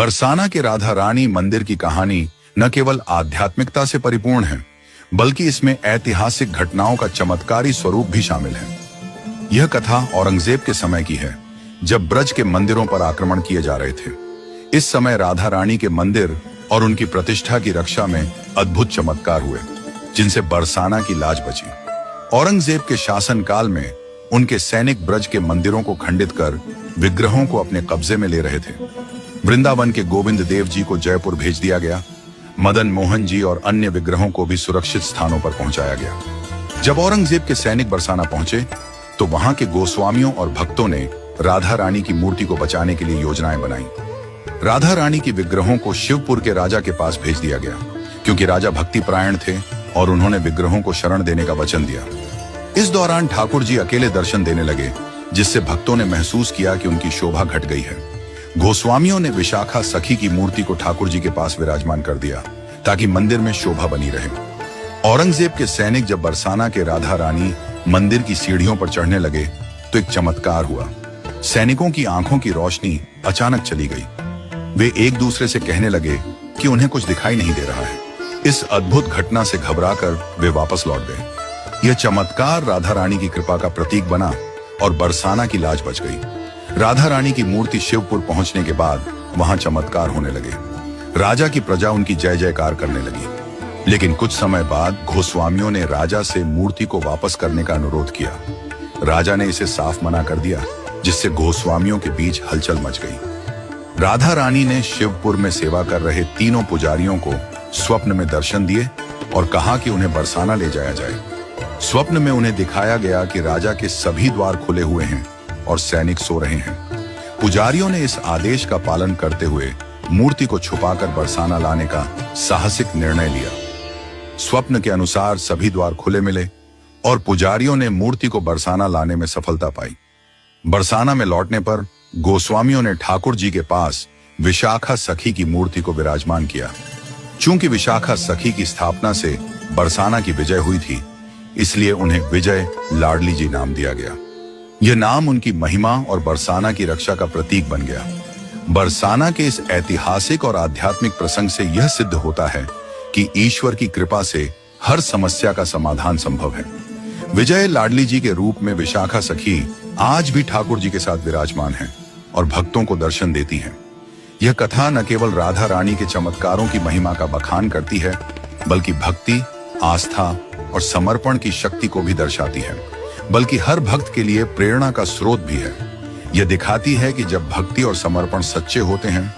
बरसाना के राधा रानी मंदिर की कहानी न केवल आध्यात्मिकता से परिपूर्ण है, बल्कि इसमें ऐतिहासिक घटनाओं का चमत्कारी स्वरूप भी शामिल है। यह कथा औरंगजेब के समय की है, जब ब्रज के मंदिरों पर आक्रमण किए जा रहे थे। इस समय राधा रानी के मंदिर और उनकी प्रतिष्ठा की रक्षा में अद्भुत चमत्कार हुए, जिनसे बरसाना की लाज बची। औरंगजेब के शासनकाल में उनके सैनिक ब्रज के मंदिरों को खंडित कर विग्रहों को अपने कब्जे में ले रहे थे। वृंदावन के गोविंद देव जी को जयपुर भेज दिया गया। मदन मोहन जी और अन्य विग्रहों को भी सुरक्षित स्थानों पर पहुंचाया गया। जब औरंगजेब के सैनिक बरसाना पहुंचे तो वहां के गोस्वामियों और भक्तों ने राधा रानी की मूर्ति को बचाने के लिए योजनाएं बनाई। राधा रानी की विग्रहों को शिवपुर के राजा के पास भेज दिया गया, क्योंकि राजा भक्ति परायण थे और उन्होंने विग्रहों को शरण देने का वचन दिया। इस दौरान ठाकुर जी अकेले दर्शन देने लगे, जिससे भक्तों ने महसूस किया कि उनकी शोभा घट गई है। गोस्वामियों ने विशाखा सखी की मूर्ति को ठाकुर जी के पास विराजमान कर दिया, ताकि मंदिर में शोभा बनी रहे। औरंगजेब के सैनिक जब बरसाना के राधा रानी मंदिर की सीढ़ियों पर चढ़ने लगे तो एक चमत्कार हुआ। सैनिकों की आंखों की रोशनी अचानक चली गई। वे एक दूसरे से कहने लगे कि उन्हें कुछ दिखाई नहीं दे रहा है। इस अद्भुत घटना से घबराकर वे वापस लौट गए। यह चमत्कार राधा रानी की कृपा का प्रतीक बना और बरसाना की लाज बच गई। राधा रानी की मूर्ति शिवपुर पहुंचने के बाद वहां चमत्कार होने लगे। राजा की प्रजा उनकी जय जयकार करने लगी। लेकिन कुछ समय बाद गोस्वामियों ने राजा से मूर्ति को वापस करने का अनुरोध किया। राजा ने इसे साफ मना कर दिया, जिससे गोस्वामियों के बीच हलचल मच गई। राधा रानी ने शिवपुर में सेवा कर रहे तीनों पुजारियों को स्वप्न में दर्शन दिए और कहा कि उन्हें बरसाना ले जाया जाए। स्वप्न में उन्हें दिखाया गया कि राजा के सभी द्वार खुले हुए हैं और सैनिक सो रहे हैं। पुजारियों ने इस आदेश का पालन करते हुए मूर्ति को छुपाकर बरसाना लाने का साहसिक निर्णय लिया। स्वप्न के अनुसार सभी द्वार खुले मिले और पुजारियों ने मूर्ति को बरसाना लाने में सफलता पाई। बरसाना में लौटने पर गोस्वामियों ने ठाकुर जी के पास विशाखा सखी की मूर्ति को विराजमान किया। चूंकि विशाखा सखी की स्थापना से बरसाना की विजय हुई थी, इसलिए उन्हें विजय लाडली जी नाम दिया गया। यह नाम उनकी महिमा और बरसाना की रक्षा का प्रतीक बन गया। बरसाना के इस ऐतिहासिक और आध्यात्मिक प्रसंग से यह सिद्ध होता है कि ईश्वर की कृपा से हर समस्या का समाधान संभव है। विजय लाडली जी के रूप में विशाखा सखी आज भी ठाकुर जी के साथ विराजमान है और भक्तों को दर्शन देती है। यह कथा न केवल राधा रानी के चमत्कारों की महिमा का बखान करती है, बल्कि भक्ति, आस्था और समर्पण की शक्ति को भी दर्शाती है, बल्कि हर भक्त के लिए प्रेरणा का स्रोत भी है। यह दिखाती है कि जब भक्ति और समर्पण सच्चे होते हैं